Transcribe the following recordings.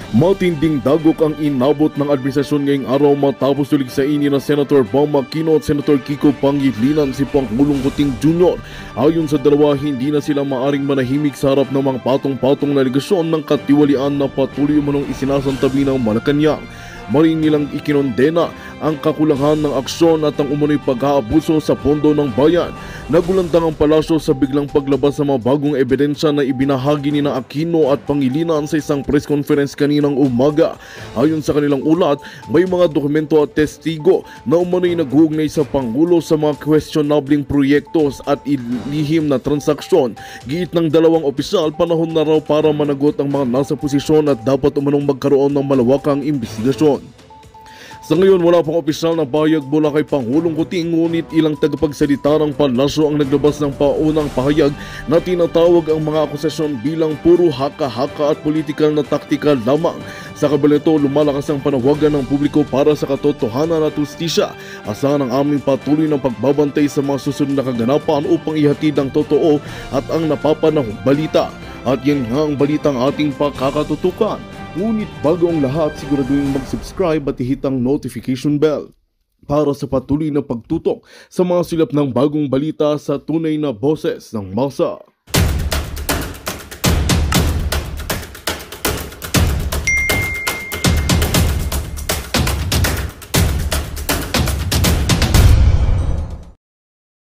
Matinding dagok ang inabot ng administrasyon ngayong araw matapos tuligsain ni na Senator Bam Aquino at Senator Kiko Pangilinan si Pangulong Kuting Jr. Ayon sa dalawa, hindi na sila maaring manahimik sa harap ng mga patong-patong na aligasyon ng katiwalian na patuloy manong isinasantabi ng Malacanang. Maring nilang ikinondena ang kakulangan ng aksyon at ang umano'y pag-aabuso sa pondo ng bayan. Nagulandang ang palasyo sa biglang paglabas sa mga bagong ebidensya na ibinahagi ni na Aquino at Pangilinan sa isang press conference kaninang umaga. Ayon sa kanilang ulat, may mga dokumento at testigo na umano'y naghuugnay sa Pangulo sa mga questionabling proyektos at ilihim na transaksyon. Giit ng dalawang opisyal, panahon na raw para managot ang mga nasa posisyon at dapat umanong magkaroon ng malawakang imbestigasyon. Sa ngayon, wala pang opisyal na pahayag mula kay Pangulong Kuting, ngunit ilang tagapagsalita ng palasyo ang naglabas ng paunang pahayag na tinatawag ang mga akusasyon bilang puro haka-haka at politikal na taktikal lamang. Sa kabila nito, lumalakas ang panawagan ng publiko para sa katotohanan at hustisya. Asahan ang aming patuloy ng pagbabantay sa mga susunod na kaganapan upang ihatid ang totoo at ang napapanahong balita. At yan nga ang balitang ating pakakatutukan. Ngunit bago ang lahat, siguraduhin mag-subscribe at i-hit ang notification bell para sa patuloy na pagtutok sa mga silap ng bagong balita sa tunay na boses ng masa.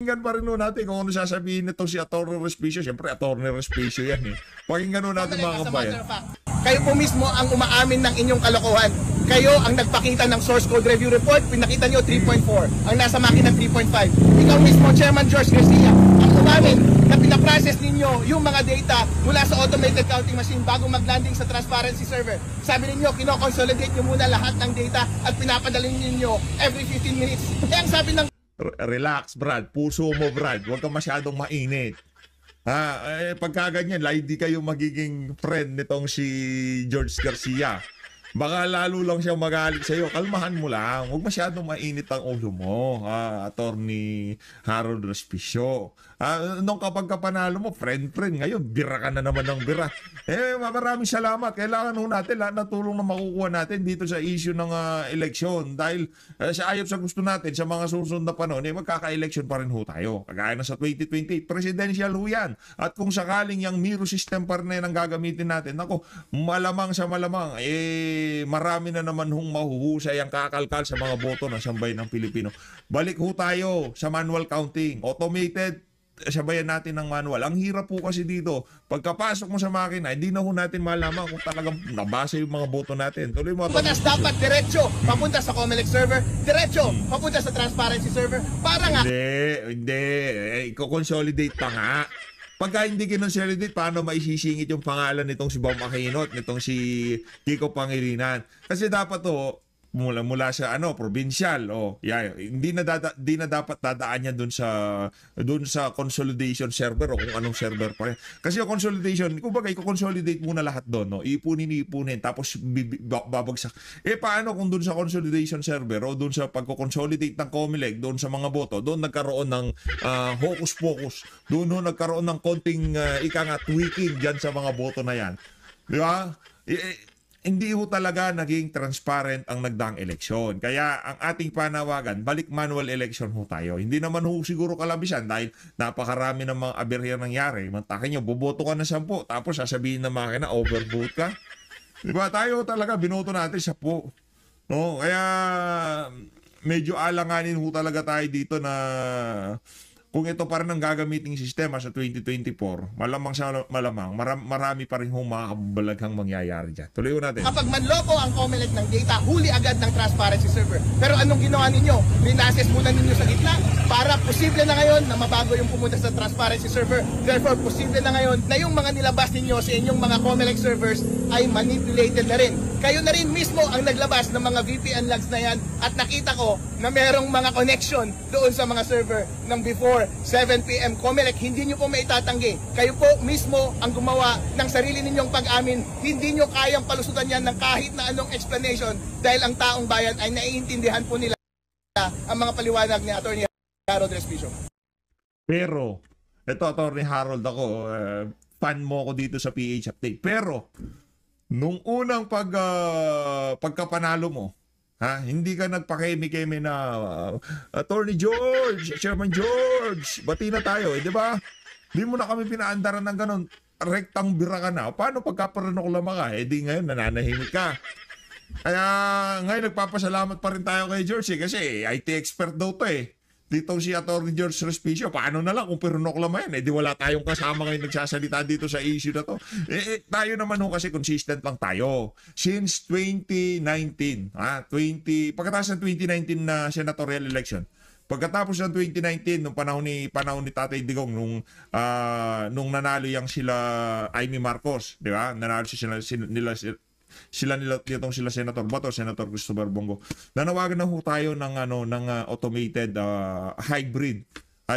Pakinggan pa rin natin kung ano sasabihin nito si Atty. Respicio. Siyempre, Atty. Respicio yan eh. Pakinggan natin mga kabayan. Kayo po mismo ang umaamin ng inyong kalokohan. Kayo ang nagpakita ng source code review report, pinakita nyo 3.4. Ang nasa makina 3.5. Ikaw mismo, Chairman George Garcia, ang umamin na pinaprocess ninyo yung mga data mula sa automated counting machine bago mag-landing sa transparency server. Sabi ninyo, kino-consolidate nyo muna lahat ng data at pinapadalhin ninyo every 15 minutes. Kaya ang sabi ng Relax, Brad. Puso mo, Brad. Huwag ka masyadong mainit. Pagka ganyan, hindi kayo magiging friend nitong si George Garcia. Baka lalo lang siyang magalit sa iyo. Kalmahan mo lang. Huwag masyadong mainit ang ulo mo, Attorney Harold Respicio. Nung kapag kapanalo mo, friend. Ngayon, bira ka na naman ng bira. Maraming salamat. Kailangan ho natin lahat na tulong na makukuha natin dito sa issue ng eleksyon. Dahil sa ayop sa gusto natin, sa mga susunod na panahon, magkaka-election pa rin ho tayo. Kagaya na sa 2028, presidential ho yan. At kung sakaling yung Miro system pa rin ang gagamitin natin, ako, malamang sa malamang, marami na naman hong mahuhusay ang kakalkal sa mga boto ng sambayan ng Pilipino. Balik ho tayo sa manual counting. Automated, sabayan natin ng manual. Ang hirap po kasi dito, pagkapasok mo sa makina, hindi na ho natin malaman kung talagang nabasa yung mga boto natin. Tuloy mo. Panas dapat diretso papunta sa COMELEC server, diretso papunta sa transparency server, para nga. Hindi. I-consolidate pa nga. Pagka hindi kinonsolidate, paano maisisingit yung pangalan nitong si Bam Aquino at nitong si Kiko Pangilinan? Kasi dapat mula sa provincial hindi na dapat dadaan yan doon sa consolidation server o kung anong server pa rin. Kasi yung consolidation, kumbaga i-consolidate muna lahat doon, ipunin tapos babagsak. Paano kung doon sa consolidation server o doon sa pagko-consolidate ng COMELEC doon sa mga boto, doon nagkaroon ng hocus pocus, doon nagkaroon ng konting tweaking diyan sa mga boto na yan. Di ba? Hindi ho talaga naging transparent ang nagdaang eleksyon. Kaya ang ating panawagan, balik manual election ho tayo. Hindi naman ho siguro kalabisan dahil napakarami ng mga aberya nangyari. Mantakin nyo, boboto ka na 10, tapos sasabihin ng makina, overvote ka. Diba? Tayo talaga, binoto natin 10. No? Kaya medyo alanganin ho talaga tayo dito na kung ito pa rin ang gagamiting sistema sa 2024, malamang marami pa rin hong mga kabalaghang mangyayari dyan. Tuloy natin. Kapag manloko ang COMELEC ng data, huli agad ng transparency server. Pero anong ginawa ninyo? Rinases muna ninyo sa gitna para posible na ngayon na mabago yung pumunta sa transparency server. Therefore, posible na ngayon na yung mga nilabas ninyo sa inyong mga COMELEC servers ay manipulated na rin. Kayo na rin mismo ang naglabas ng mga VPN logs na yan at nakita ko na merong mga connection doon sa mga server ng before 7 PM COMELEC. Hindi nyo po maitatanggi. Kayo po mismo ang gumawa ng sarili ninyong pag-amin. Hindi nyo kayang palusutan yan ng kahit na anong explanation dahil ang taong bayan ay naiintindihan po nila ang mga paliwanag ni Atty. Harold Respicio. Pero, ito Atty. Harold, ako, fan mo ako dito sa PH Update. Pero, nung unang pagkapanalo mo, ha, hindi ka nagpakeme-keme na Attorney George, Chairman George, bati na tayo, di ba? Hindi mo na kami pinaandaran ng ganun. Rektang bira ka na. Paano pagkaparanok ka? Di ngayon nananahimik ka. Kaya ngayon nagpapasalamat pa rin tayo kay George kasi IT expert daw to Dito si Atty. George Respicio, paano na lang kung pirunok yan? Di wala tayong kasama ngayon nagsasalita dito sa issue na to. Tayo naman kasi consistent lang tayo. Since 2019, pagkatapos ng 2019 na senatorial election, pagkatapos ng 2019 nung panahon ni Tatay Digong nung nanalo yang sila Amy Marcos, di ba? Nanalo sila Senator Bato, Senator Cristobal Bongo. Nanawagan na ho tayo ng automated hybrid.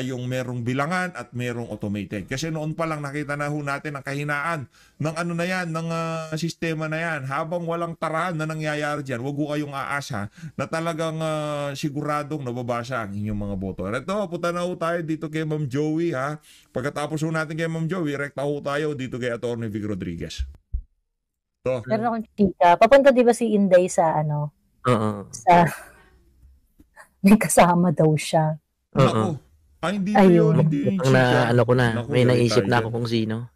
Yung merong bilangan at merong automated. Kasi noon pa lang nakita na ho natin ang kahinaan ng ng sistema na yan. Habang walang tarahan na nangyayari dyan, wag ho kayong aasa na talagang siguradong nababasa ang inyong mga boto. Ito, punta na ho tayo dito kay Ma'am Joey, ha. Pagkatapos ho natin kay Ma'am Joey, rekta ho tayo dito kay Atty. Vic Rodriguez. So, meron akong chika. Papunta di ba si Inday sa sa may kasama daw siya. Ako. Hindi Ayun. yun. Hindi ko na. Naku, May naisip na tayo ako kung sino.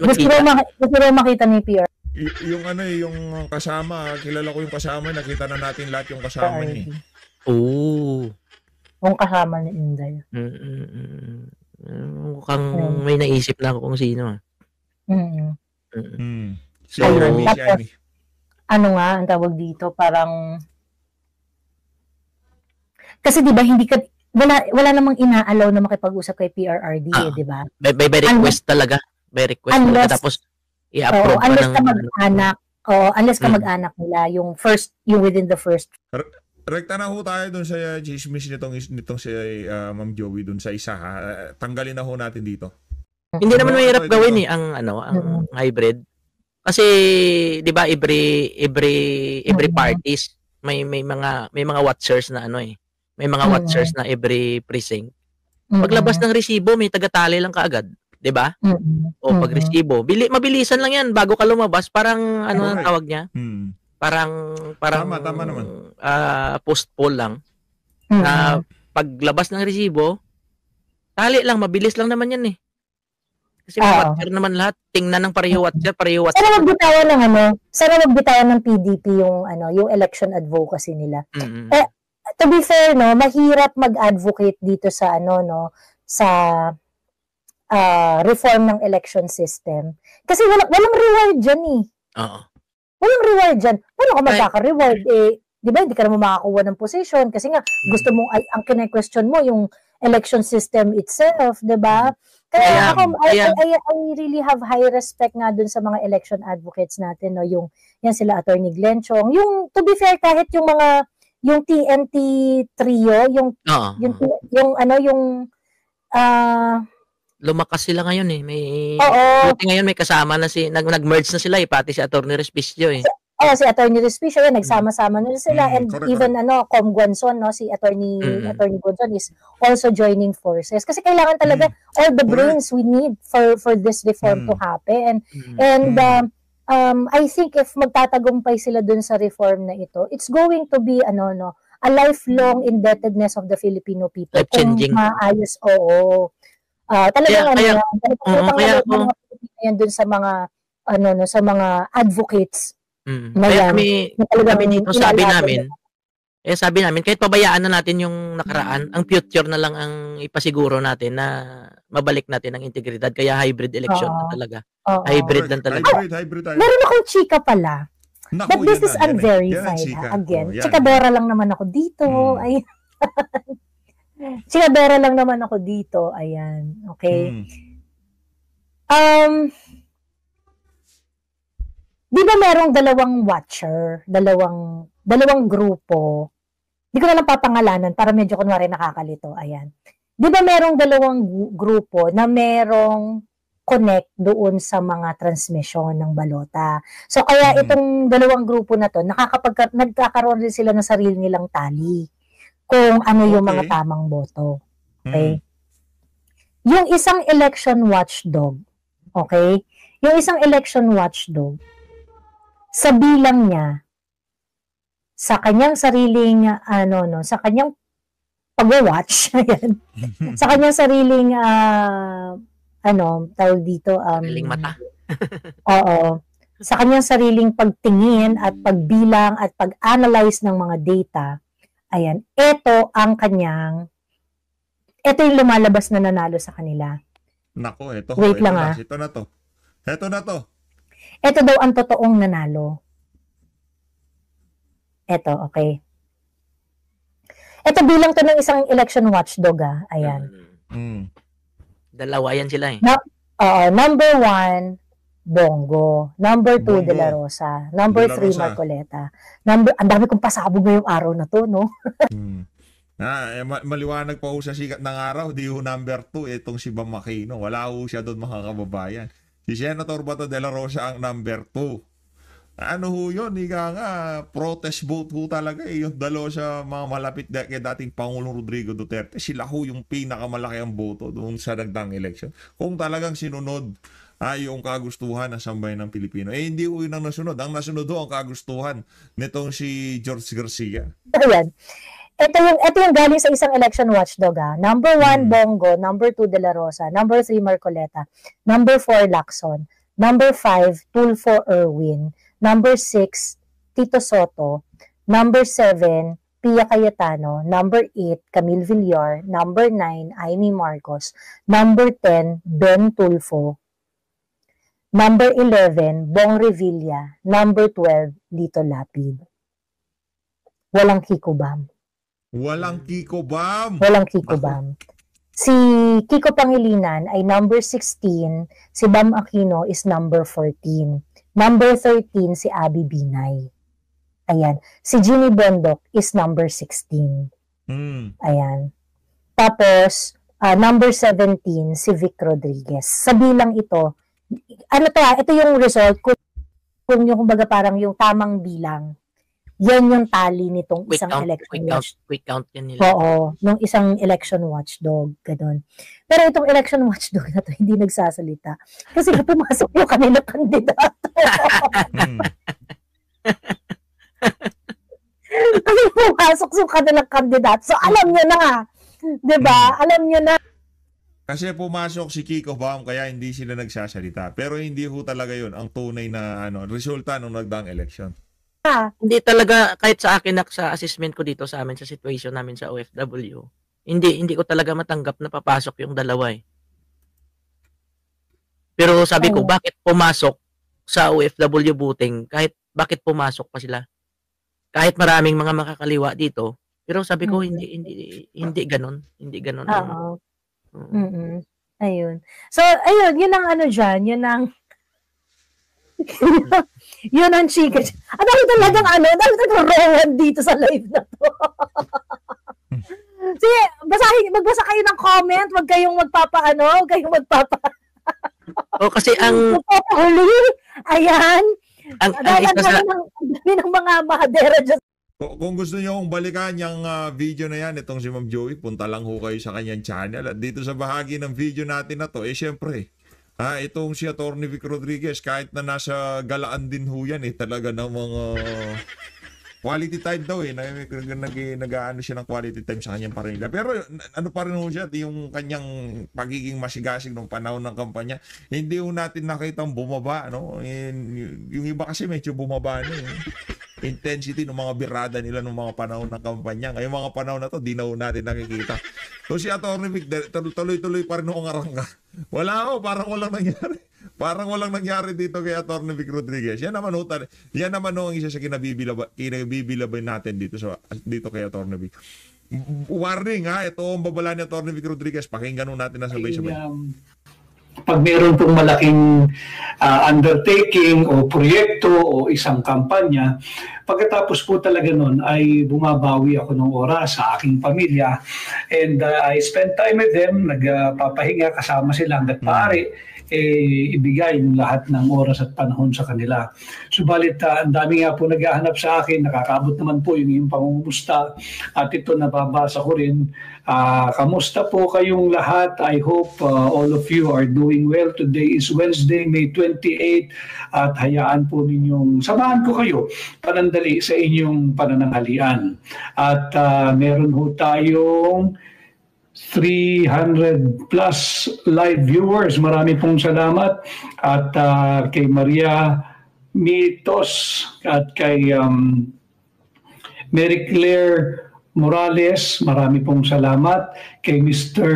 Gusto ko makita ni PR. Yung kasama, kilala ko yung kasama, nakita na natin lahat yung kasama niya. Oo. Yung kasama ni Inday. Mukhang may naisip na ako kung sino. So, tapos, ang tawag dito, parang kasi di ba hindi ka wala namang inaalaw na makipag-usap kay PRRD, di ba? By request talaga. By request talaga. Tapos, i-approve unless ka mag-anak. Unless ka mag-anak nila, yung within the first. Rekta na ho tayo dun sa chismis nitong si Ma'am Joey dun sa isa, ha. Tanggalin na ho natin dito. Hindi naman mahirap gawin ang hybrid. Kasi, di ba, every parties, may mga watchers na may mga watchers na every precinct. Paglabas ng resibo, may tagatali lang kaagad. 'Di ba? O pag resibo, mabilisan lang 'yan bago ka lumabas, parang ang tawag niya? Parang tama naman. Post-poll lang. Na paglabas ng resibo, tali lang, mabilis lang naman 'yan Kasi watcher naman lahat, tingnan ng pareho watcher. Sana magbitawan ng PDP yung election advocacy nila. To be fair, mahirap mag-advocate dito sa sa reform ng election system. Kasi walang reward diyan Walang reward diyan. Paano ka magkaka-reward? Di ba, hindi ka naman makakuha ng position kasi nga gusto mong ang kine-question mo yung election system itself, di ba? Kaya I really have high respect nga dun sa mga election advocates natin, yan sila Attorney Glenn Chong. Yung to be fair, kahit yung TNT trio, lumakas sila ngayon buti ngayon may kasama na nag-merge na sila pati si Atty. Respicio si Atty. Respicio nagsama-sama na sila and even Com Guanzon si Atty. Guanzon is also joining forces kasi kailangan talaga all the brains we need for this reform to happen and I think if magtatagumpay sila dun sa reform na ito, it's going to be a lifelong indebtedness of the Filipino people. Life-changing. Kung maayos, talagang kaya dun sa mga sa mga advocates. Kaya kami dito sabi namin kahit pabayaan na natin yung nakaraan, ang future na lang ang ipasiguro natin na mabalik natin ang integridad. Kaya hybrid election na talaga. Hybrid lang talaga. Hybrid. Meron akong chika pala. But this is unverified. Again, chikadora lang naman ako dito. Chikadora lang naman ako dito. Ayan. Okay. Di ba merong dalawang watcher, dalawang grupo? Di ko na lang papangalanan para medyo kunwari nakakalito. Ayan. Di ba merong dalawang grupo na merong connect doon sa mga transmission ng balota? So kaya itong dalawang grupo na to, nagkakaroon rin sila ng sarili nilang tali kung ano yung mga tamang boto. Okay? Yung isang election watchdog, okay? Yung isang election watchdog, sa bilang niya, sa kanyang sariling, sa kanyang pag-watch, ayan, sa kanyang sariling, tawag dito, Sariling mata. Oo. Sa kanyang sariling pagtingin at pagbilang at pag-analyze ng mga data, ayan, ito yung lumalabas na nanalo sa kanila. Nako, ito. Wait ito lang, na, ito na to. Ito na to. Ito daw ang totoong nanalo. Ito, okay. Ito bilang to ng isang election watchdog, ayan. Dalawa yan sila eh. Number 1, Bongo. Number 2, De La Rosa. Number 3, Marcoleta. Ang dami kong pasabog ngayong araw na to, no? Maliwanag pa ho sa sikat ng araw, di ho number 2, itong si Bam Aquino. Wala ho siya doon, mga kababayan. Si Senator Bato de la Rosa ang number 2. Ano ho yun? Ika nga, protest vote ho talaga eh. Yung dalawa sa mga malapit kay dating Pangulong Rodrigo Duterte, sila ho yung pinakamalaki ang boto doon sa nagdaang election. Kung talagang sinunod yung kagustuhan ng sambayan ng Pilipino. Hindi ho yun ang nasunod. Ang nasunod ho ang kagustuhan nitong si George Garcia. Ayan. Ito yung galing sa isang election watchdog. Number 1, Bongo. Number 2, De La Rosa. Number 3, Marcoleta. Number 4, Lacson. Number 5, Tulfo Erwin. Number 6, Tito Soto. Number 7, Pia Cayetano. Number 8, Camille Villar. Number 9, Amy Marcos. Number 10, Ben Tulfo. Number 11, Bong Revilla. Number 12, Lito Lapid. Walang Kiko Bam. Walang Kiko Bam. Walang Kiko Bam. Si Kiko Pangilinan ay number 16, si Bam Aquino is number 14. Number 13, si Abby Binay. Ayan. Si Ginny Bondoc is number 16. Ayan. Tapos, number 17, si Vic Rodriguez. Sa bilang ito, ito yung result, kung yung kumbaga parang yung tamang bilang. Yan yung tali nitong isang election watchdog. Quick count yan nila. Oo, nung isang election watchdog, gano'n. Pero itong election watchdog na to, hindi nagsasalita. Kasi pumasok yung kanilang kandidato. Kasi pumasok yung kanilang kandidato. So, alam nyo na. Diba? Alam nyo na. Kasi pumasok si Kiko Bam, kaya hindi sila nagsasalita. Pero hindi ho talaga yun ang tunay na resulta ng nagdaang election. Hindi talaga, kahit sa akin sa assessment ko dito sa amin, sa situation namin sa OFW, hindi ko talaga matanggap na papasok yung dalawa eh. Pero sabi ko, bakit pumasok sa OFW voting, bakit pumasok pa sila? Kahit maraming mga makakaliwa dito, pero sabi ko, hindi ganun. Hindi ganun. Ayun. So, ayun, yun ang dyan, yun ang yun ang chika. Ano talagang rowan dito sa live na to. Sige, magbasa kayo ng comment, huwag kayong kasi ang ayan. Ang isa sa ng mga mahadera dyan. Kung gusto niyo kong balikan yung video na yan, itong si Ma'am Joey, punta lang ho kayo sa kanyang channel. At dito sa bahagi ng video natin na to, syempre, itong si Atty. Vic Rodriguez, kahit na nasa galaan din ho yan, talaga ng mga quality time daw nag-aano siya ng quality time sa kanyang parinila. Pero ano pa rin ho siya, yung kanyang pagiging masigasig ng panahon ng kampanya, hindi ho natin nakitang bumaba, no? Yung iba kasi medyo bumaba intensity ng mga birada nila ng mga panahon ng kampanya. Ngayong mga panahon na to, di na ho natin nakikita. So si Atty. Vic, tuloy-tuloy pa rin ang arangka. Wala ho, parang walang nangyari. Parang walang nangyari dito kay Atty. Vic Rodriguez. Yan naman ang isa sa kinabibilabay natin dito kay Atty. Vic. Warning ito ang babala ni Atty. Vic Rodriguez. Pakinggan natin na sabay-sabay. Pag mayroon pong malaking undertaking o proyekto o isang kampanya, pagkatapos po talaga nun ay bumabawi ako ng oras sa aking pamilya and I spend time with them, nagpapahinga kasama sila hanggat maaari. ibigay yung lahat ng oras at panahon sa kanila. Subalit ang dami nga po naghahanap sa akin, nakakaabot naman po yung pangungumusta at ito nababasa ko rin. Kamusta po kayong lahat? I hope all of you are doing well. Today is Wednesday, May 28 at hayaan po ninyong samahan ko kayo panandali sa inyong panananghalian. At meron ho tayong 300 plus live viewers. Marami pong salamat. At kay Maria Mitos at kay Mary Claire Morales, marami pong salamat. Kay Mr.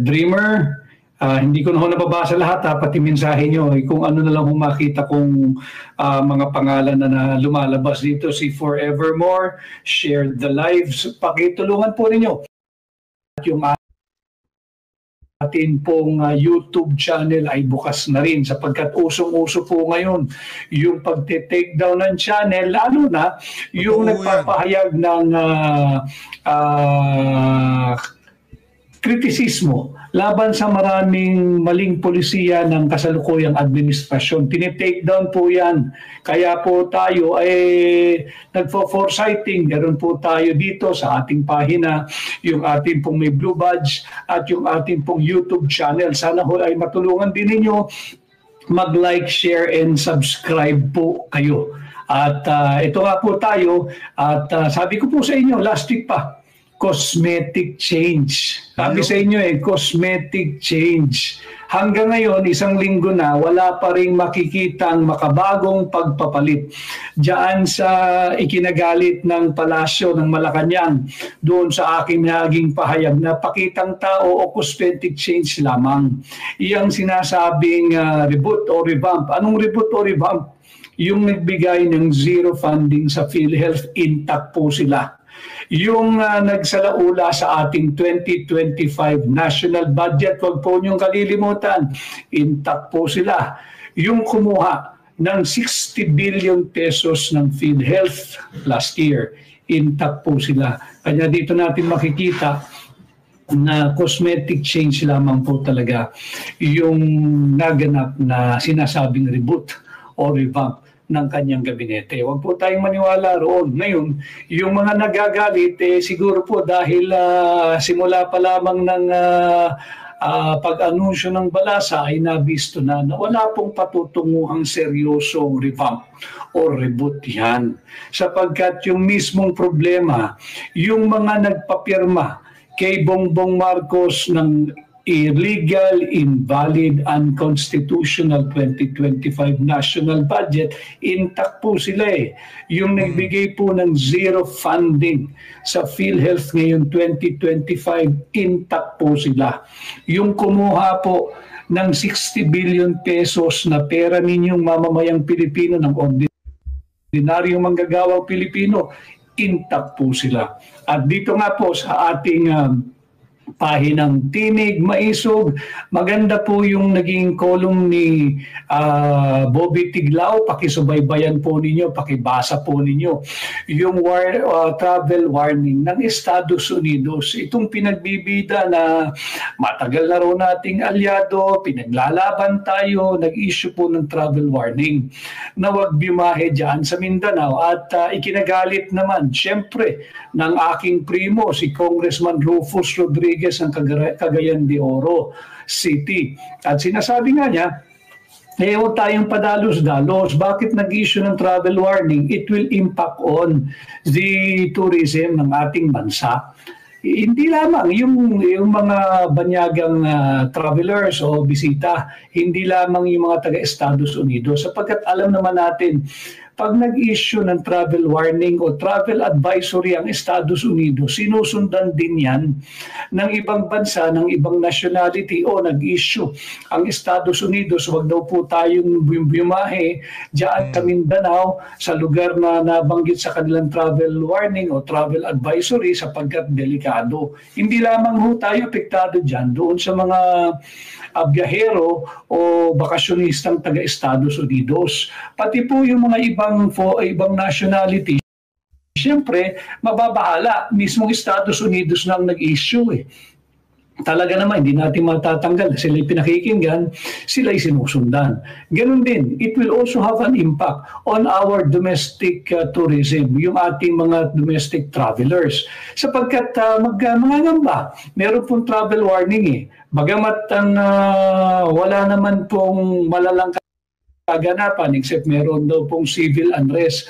Dreamer, hindi ko na nababasa lahat, pati mensahe nyo. Kung ano na lang makita kong mga pangalan na lumalabas dito, si Forevermore, share the lives. Pakitulungan po ninyo. At yung atin pong YouTube channel ay bukas na rin sapagkat usong-uso po ngayon yung pagte-take down ng channel, lalo na yung nagpapahayag ng kritisismo laban sa maraming maling polisiya ng kasalukuyang administrasyon. Tinitake down po yan. Kaya po tayo ay nagpo-foresighting. Meron po tayo dito sa ating pahina, yung ating pong may blue badge at yung ating pong YouTube channel. Sana ho ay matulungan din ninyo mag-like, share, and subscribe po kayo. At ito nga po tayo. At sabi ko po sa inyo, last week pa, cosmetic change. Sabi sa inyo cosmetic change. Hanggang ngayon, isang linggo na, wala pa rin makikitang makabagong pagpapalit. Diyan sa ikinagalit ng palasyo ng Malacanang, doon sa aking naging pahayag na pakitang tao o cosmetic change lamang. Iyang sinasabing reboot o revamp. Anong reboot o revamp? Yung nagbigay ng zero funding sa PhilHealth, intact po sila. Yung nagsalaula sa ating 2025 national budget, wag po niyong kalilimutan, intact po sila. Yung kumuha ng 60 billion pesos ng PhilHealth last year, intact po sila. Kaya dito natin makikita na cosmetic change lamang po talaga yung naganap na sinasabing reboot o revamp ng kanyang gabinete. Huwag po tayong maniwala roon. Ngayon, yung mga nagagalit, siguro po dahil simula pa lamang ng pag-anunsyo ng balasa ay nabisto na wala pong patutunguhang seryosong revamp o reboot yan. Sapagkat yung mismong problema, yung mga nagpapirma kay Bongbong Marcos ng illegal, invalid, unconstitutional 2025 national budget, intact po sila Yung nagbigay po ng zero funding sa PhilHealth ngayon 2025, intact po sila. Yung kumuha po ng 60 billion pesos na pera ninyong mamamayang Pilipino ng ordinaryong manggagawang Pilipino, intact po sila. At dito nga po sa ating pahinang Tinig, Maisog, maganda po yung naging column ni Bobby Tiglao. Pakisubaybayan po ninyo, pakibasa po ninyo yung travel warning ng Estados Unidos. Itong pinagbibida na matagal na raw nating alyado, pinaglalaban tayo, nag-issue po ng travel warning na wag biyahe dyan sa Mindanao. At ikinagalit naman, syempre, ng aking primo, si Congressman Rufus Rodriguez ng Cagayan de Oro City. At sinasabi nga niya, huwag tayong padalos-dalos. Bakit nag-issue ng travel warning? It will impact on the tourism ng ating bansa. Hindi lamang yung mga banyagang travelers o bisita, hindi lamang yung mga taga-Estados Unidos. Sapagkat alam naman natin, pag nag-issue ng travel warning o travel advisory ang Estados Unidos, sinusundan din yan ng ibang bansa, ng ibang nationality o nag-issue ang Estados Unidos. Wag daw po tayong bumahe dyan sa Mindanao sa lugar na nabanggit sa kanilang travel warning o travel advisory sapagkat delikado. Hindi lamang ho tayo apektado dyan doon sa mga biyahero o bakasyonistang taga-Estados Unidos. Pati po yung mga ibang nationality, siyempre, mababahala. Mismong Estados Unidos nang nag-issue talaga naman, hindi natin matatanggal. Sila'y pinakikinggan, sila'y sinusundan. Ganun din, it will also have an impact on our domestic tourism, yung ating mga domestic travelers. Sapagkat mangangamba, meron pong travel warning eh. Bagamat wala naman pong malalang kaganapan except meron daw pong civil unrest.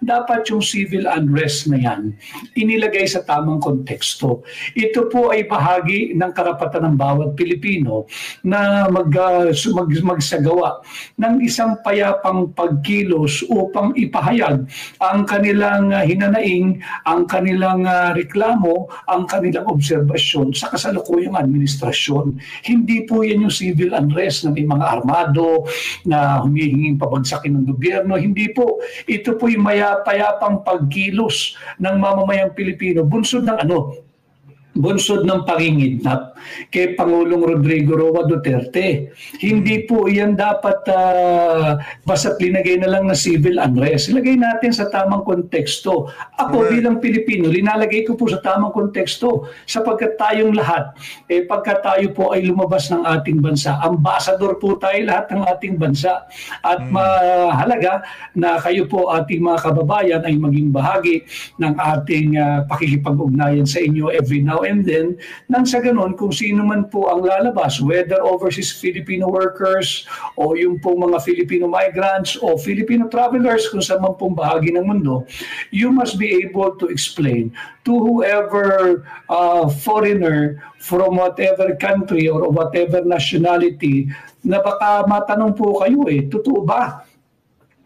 Dapat yung civil unrest na yan inilagay sa tamang konteksto. Ito po ay bahagi ng karapatan ng bawat Pilipino na magsagawa ng isang payapang pagkilos upang ipahayag ang kanilang hinanaing, ang kanilang reklamo, ang kanilang obserbasyon sa kasalukuyang administrasyon. Hindi po yan yung civil unrest na may mga armado na humihinging pabagsakin ng gobyerno. Hindi po. Ito po yung payapang pagkilos ng mamamayang Pilipino. Bunsod ng pangingidnap kay Pangulong Rodrigo Roa Duterte. Hindi po yan dapat basta linagay na lang na civil unrest. Ilagay natin sa tamang konteksto. Ako bilang Pilipino, linalagay ko po sa tamang konteksto sapagkat tayong lahat, pagka tayo po ay lumabas ng ating bansa, ambassador po tayo lahat ng ating bansa. At mahalaga na kayo po ating mga kababayan ay maging bahagi ng ating pakikipag-ugnayan sa inyo every now and then, nang sa ganon, kung sino man po ang lalabas, whether overseas Filipino workers o yung pong mga Filipino migrants o Filipino travelers kung saan man pong bahagi ng mundo, you must be able to explain to whoever foreigner from whatever country or whatever nationality na baka matanong po kayo totoo ba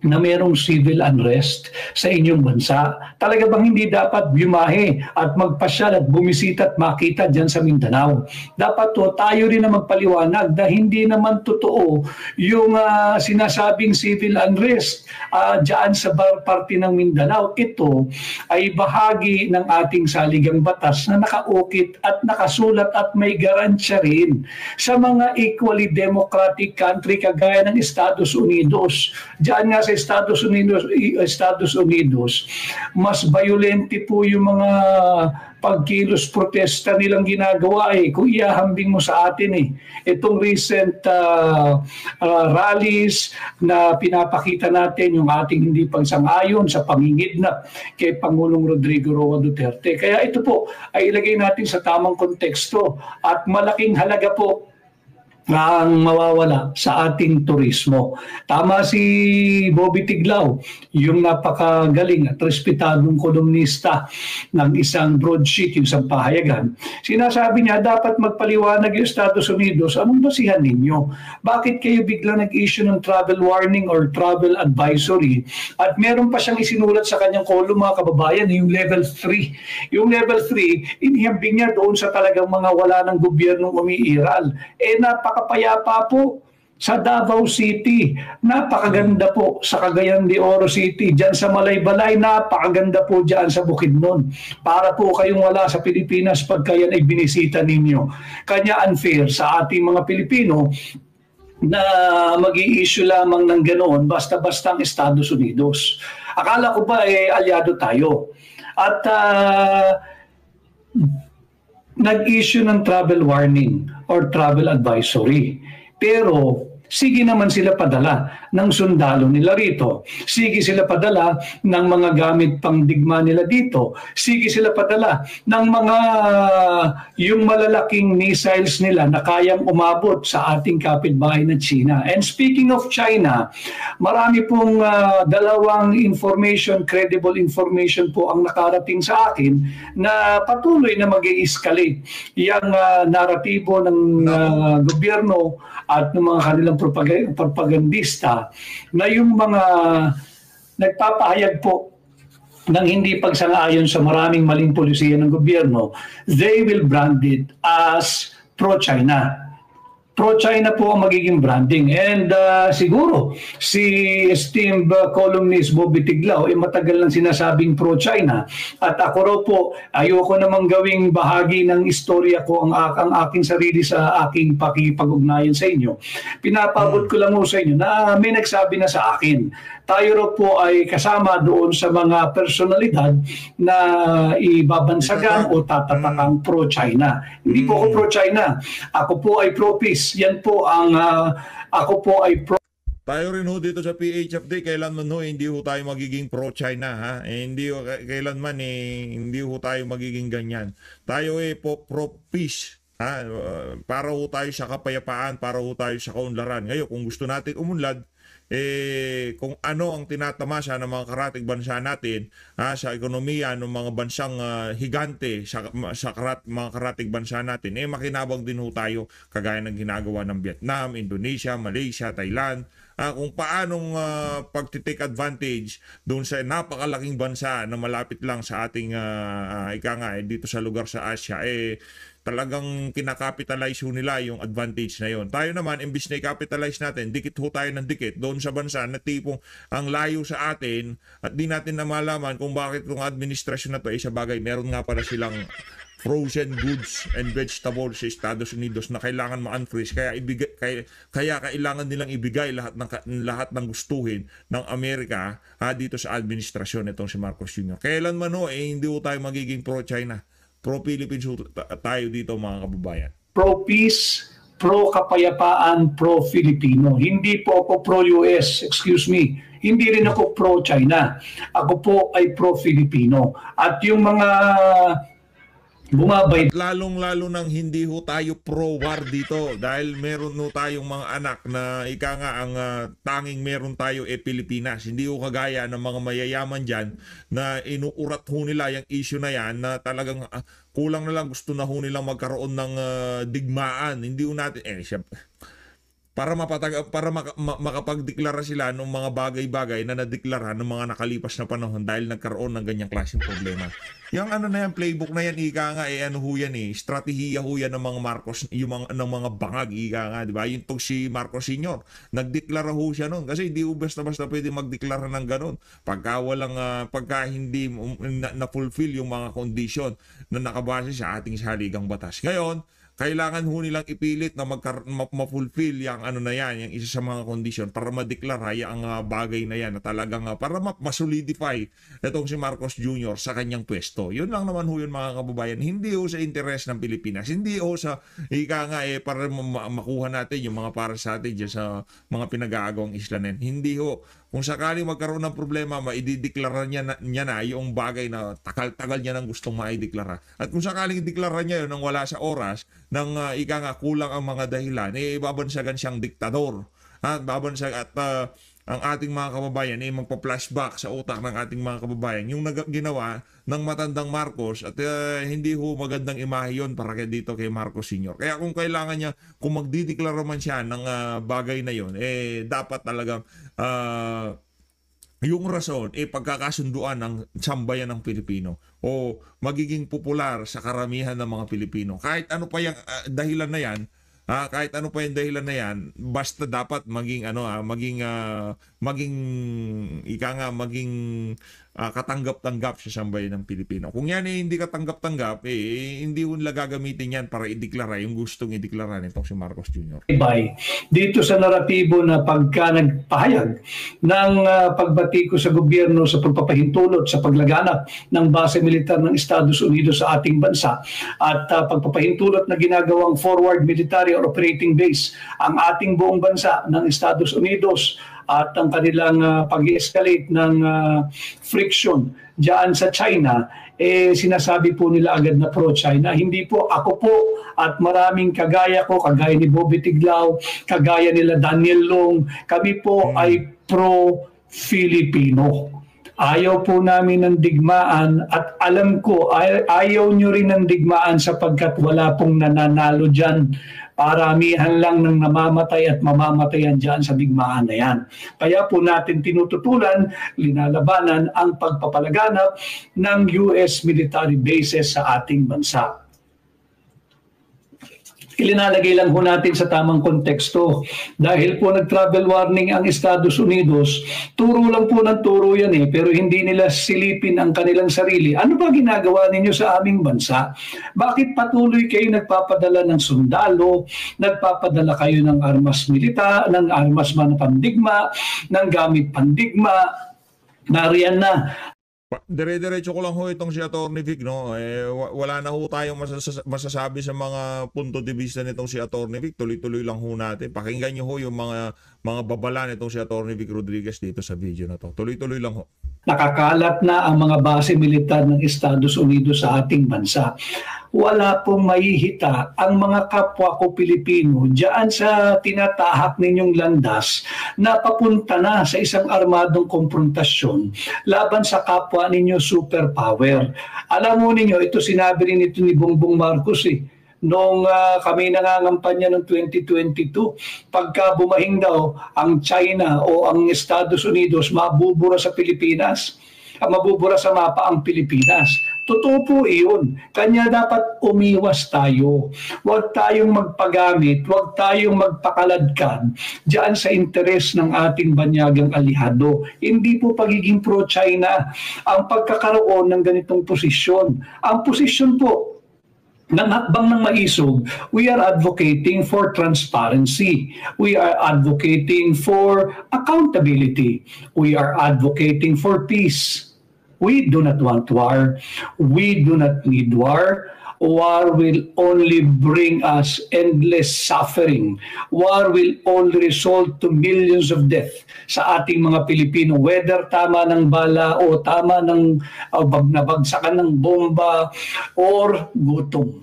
na mayroong civil unrest sa inyong bansa? Talaga bang hindi dapat bumahe at magpasyal at bumisita at makita dyan sa Mindanao? Dapat tayo rin na magpaliwanag na hindi naman totoo yung sinasabing civil unrest dyan sa parte ng Mindanao. Ito ay bahagi ng ating saligang batas na nakaukit at nakasulat at may garansya rin sa mga equally democratic country kagaya ng Estados Unidos. Diyan nga sa Estados Unidos, mas violente po yung mga pagkilos protesta nilang ginagawa kung iahambing mo sa atin Itong recent rallies na pinapakita natin yung ating hindi pagsang-ayon sa pangingidnap kay Pangulong Rodrigo Roa Duterte. Kaya ito po ay ilagay natin sa tamang konteksto at malaking halaga po ang mawawala sa ating turismo. Tama si Bobby Tiglao, yung napakagaling at respetadong kolumnista ng isang broadsheet, yung isang pahayagan. Sinasabi niya, dapat magpaliwanag yung Estados Unidos, anong basihan ninyo? Bakit kayo bigla nag-issue ng travel warning or travel advisory? At meron pa siyang isinulat sa kanyang kolum, mga kababayan, yung level 3. Yung level 3, inihambing niya doon sa talagang mga wala ng gobyernong umiiral. Napakapayapa po sa Davao City, napakaganda po sa Cagayan de Oro City, dyan sa Malaybalay, napakaganda po dyan sa Bukidnon. Para po kayong wala sa Pilipinas pagka yan ay binisita ninyo. Kanya unfair sa ating mga Pilipino na mag-i-issue lamang ng ganoon basta-basta ang Estados Unidos. Akala ko ba aliado tayo? At nag-issue ng travel warning or travel advisory. Pero sige naman sila padala ng sundalo nila rito. Sige sila padala ng mga gamit pang digma nila dito. Sige sila padala ng mga yung malalaking missiles nila na kayang umabot sa ating kapitbahay na China. And speaking of China, marami pong dalawang credible information po ang nakarating sa akin na patuloy na mag-i-escalate yung naratibo ng gobyerno at ng mga kanilang propagandista na yung mga nagpapahayag po ng hindi pagsang-ayon sa maraming maling polisiya ng gobyerno, they will brand it as pro-China. Pro-China po ang magiging branding. And siguro, si esteemed columnist Bobby Tiglao matagal nang sinasabing pro-China. At ako raw po, ayoko namang gawing bahagi ng istorya ko ang aking sarili sa aking pakipag-ugnayan sa inyo. Pinapabot ko lang mo sa inyo na may nagsabi na sa akin, tayo raw po ay kasama doon sa mga personalidad na ibabansagan o tatatakang pro-China. Hindi po ako pro-China. Ako po ay pro-peace. Yan po ang ako po ay pro. Tayo rin ho dito sa PHFD, kailanman ho hindi ho tayo magiging pro-China, ha? Hindi ho, kailanman hindi ho tayo magiging ganyan. Tayo pro-peace, ha? Para ho tayo sa kapayapaan, para ho tayo sa kaunlaran. Ngayon, kung gusto natin umunlad, kung ano ang tinatamasa ng mga karatig bansa natin, sa ekonomiya ng mga bansang higante sa mga karatig bansa natin, makinabang din ho tayo kagaya ng ginagawa ng Vietnam, Indonesia, Malaysia, Thailand, kung paanong pagtitake advantage doon sa napakalaking bansa na malapit lang sa ating dito sa lugar sa Asia, talagang kinakapitalize ho nila yung advantage na yon. Tayo naman, imbis na i-capitalize natin, dikit ho tayo ng dikit doon sa bansa na tipong ang layo sa atin at di natin na malaman kung bakit itong administrasyon na to sa bagay. Meron nga pala silang frozen goods and vegetables sa Estados Unidos na kailangan ma-unfreeze, kaya kailangan nilang ibigay lahat ng gustuhin ng Amerika dito sa administrasyon itong si Marcos Jr. Kailanman hindi ho tayo magiging pro-China. Pro-Philippines tayo dito, mga kababayan. Pro-peace, pro-kapayapaan, pro-Filipino. Hindi po ako pro-US, excuse me. Hindi rin ako pro-China. Ako po ay pro-Filipino. At yung mga bumabay. Lalong-lalo nang hindi ho tayo pro-war dito dahil meron ho tayong mga anak na ang tanging meron tayo Pilipinas. Hindi ho kagaya ng mga mayayaman dyan na inuurat ho nila yung issue na yan na talagang kulang na lang gusto na ho nilang magkaroon ng digmaan. Hindi ho natin, para makapagdeklara sila ng mga bagay-bagay na nadeklara ng mga nakalipas na panahon dahil nagkaroon ng ganyang klaseng problema. Yung playbook na yan, strategiya ho yan ng mga Marcos, ng mga bangag, di ba? Yung si Marcos Sr., nagdeklara ho siya noon kasi hindi ho basta-basta pwede magdeklara ng ganun pagka hindi na-fulfill yung mga kondisyon na nakabase sa ating saligang batas. Ngayon, kailangan ho nilang ipilit na ma-fulfill yung yung isa sa mga kondisyon para madeklara yung bagay na yan na talagang para ma-solidify itong si Marcos Jr. sa kanyang pwesto. Yun lang naman ho yun, mga kababayan. Hindi ho sa interes ng Pilipinas. Hindi ho sa para makuha natin yung mga para sa atin dyan sa mga pinag-aagawang isla na yan. Hindi ho. Kung sakaling magkaroon ng problema, maidideklara niya na yung bagay na tagal-tagal niya nang gustong maideklara. At kung sakaling ideklara niya yun nang wala sa oras, nang kulang ang mga dahilan, babansagan siyang diktador. Babansag at ang ating mga kababayan magpa-flashback sa utak ng ating mga kababayan yung ginawa ng matandang Marcos at hindi ho magandang imahe yun para dito kay Marcos Sr. Kaya kung kailangan niya, kung magdideklara man siya ng bagay na yun, dapat talagang yung rason pagkakasunduan ng sambayan ng Pilipino o magiging popular sa karamihan ng mga Pilipino. Kahit ano pa yung dahilan na yan, kahit ano pa yung dahilan na yan, basta dapat maging katanggap-tanggap sa sambayan ng Pilipino. Kung yan hindi katanggap-tanggap, hindi ho nila gagamitin yan para ideklara yung gustong ideklara nitong si Marcos Jr. Dito sa naratibo na pagka nagpahayag ng pagbati ko sa gobyerno sa pagpapahintulot sa paglaganap ng base militar ng Estados Unidos sa ating bansa at pagpapahintulot na ginagawang forward military or operating base ang ating buong bansa ng Estados Unidos at ang kanilang pag-escalate ng friction diyan sa China, sinasabi po nila agad na pro-China. Hindi po, ako po at maraming kagaya ko, kagaya ni Bobby Tiglao, kagaya nila Daniel Long, kami po ay pro-Filipino. Ayaw po namin ng digmaan at alam ko, ayaw nyo rin ng digmaan sapagkat wala pong nananalo dyan. Paramihan lang ng namamatay at mamamatayan dyan sa digmaan na yan. Kaya po natin tinututulan, linalabanan ang pagpapalaganap ng US military bases sa ating bansa. Ilinalagay lang ho natin sa tamang konteksto. Dahil po nag-travel warning ang Estados Unidos, turo lang po ng turo yan pero hindi nila silipin ang kanilang sarili. Ano ba ginagawa ninyo sa aming bansa? Bakit patuloy kayo nagpapadala ng sundalo, nagpapadala kayo ng armas milita, ng armas pandigma, ng gamit pandigma? Nariyan na. Dire-diretso ko lang ho itong si Attorney Vic, no? Wala na ho tayong masasabi sa mga punto de vista nitong si Attorney Vic. Tuloy-tuloy lang ho natin. Pakinggan nyo ho yung mga babala nitong si Attorney Vic Rodriguez dito sa video na to. Tuloy-tuloy lang ho. Nakakalat na ang mga base militar ng Estados Unidos sa ating bansa. Wala pong mahihita ang mga kapwa ko Pilipino diyan sa tinatahak ninyong landas na papunta na sa isang armadong konfrontasyon laban sa kapwa ninyo superpower. Alam mo ninyo, ito sinabi rin ito ni Bongbong Marcos noong kami nangangampanya noong 2022, pagka bumahing daw ang China o ang Estados Unidos, mabubura sa Pilipinas, mabubura sa mapa ang Pilipinas. Totoo po iyon. Kanya dapat umiwas tayo. Huwag tayong magpagamit, huwag tayong magpakaladkad diyan sa interes ng ating banyagang alihado. Hindi po pagiging pro-China ang pagkakaroon ng ganitong posisyon. Ang posisyon po ng hakbang ng maisog, we are advocating for transparency. We are advocating for accountability. We are advocating for peace. We do not want war. We do not need war. War will only bring us endless suffering. War will only result to millions of death sa ating mga Pilipino, whether tama ng bala o tama ng nabagsakan ng bomba or gutom.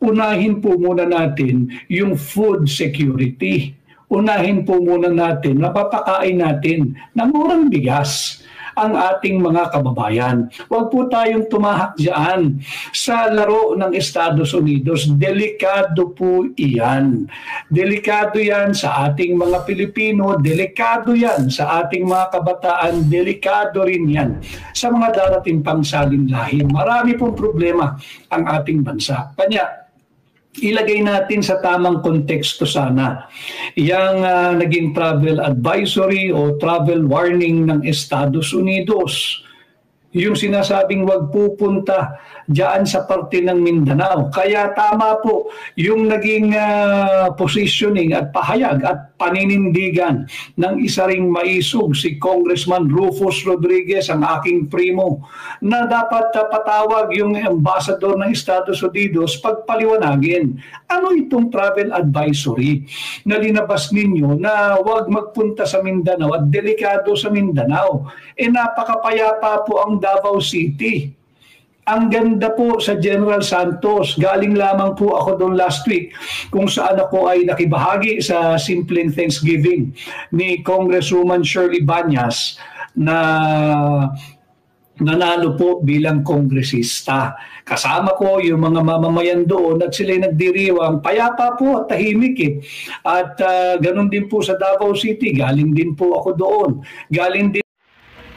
Unahin po muna natin yung food security. Unahin po muna natin, napapakain natin ng murang bigas ang ating mga kababayan. Huwag po tayong tumahak dyan sa laro ng Estados Unidos. Delikado po iyan. Delikado yan sa ating mga Pilipino. Delikado yan sa ating mga kabataan. Delikado rin yan sa mga darating pang salinlahi. Marami pong problema ang ating bansa. Kanya, ilagay natin sa tamang konteksto sana yung naging travel advisory o travel warning ng Estados Unidos. Yung sinasabing wag pupunta diyan sa parte ng Mindanao. Kaya tama po yung naging positioning at pahayag at paninindigan ng isa ring maisog si Congressman Rufus Rodriguez, ang aking primo, na dapat patawag yung ambassador ng Estados Unidos pagpaliwanagin ano itong travel advisory na linabas ninyo na wag magpunta sa Mindanao at delikado sa Mindanao. Napakapayapa po ang Davao City. Ang ganda po sa General Santos. Galing lamang po ako doon last week kung saan ako ay nakibahagi sa simpleng Thanksgiving ni Congresswoman Shirley Banyas na nanalo po bilang kongresista. Kasama ko yung mga mamamayan doon at sila'y nagdiriwang. Payapa po at tahimik At ganun din po sa Davao City. Galing din po ako doon. Galing din.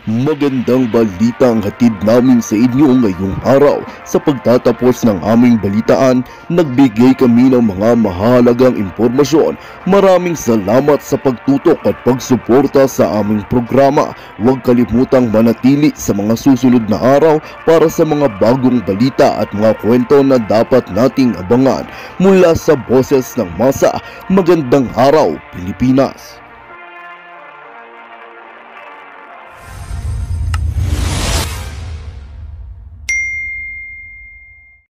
Magandang balita ang hatid namin sa inyo ngayong araw. Sa pagtatapos ng aming balitaan, nagbigay kami ng mga mahalagang impormasyon. Maraming salamat sa pagtutok at pagsuporta sa aming programa. Huwag kalimutang manatili sa mga susunod na araw para sa mga bagong balita at mga kwento na dapat nating abangan. Mula sa Boses ng Masa, magandang araw Pilipinas!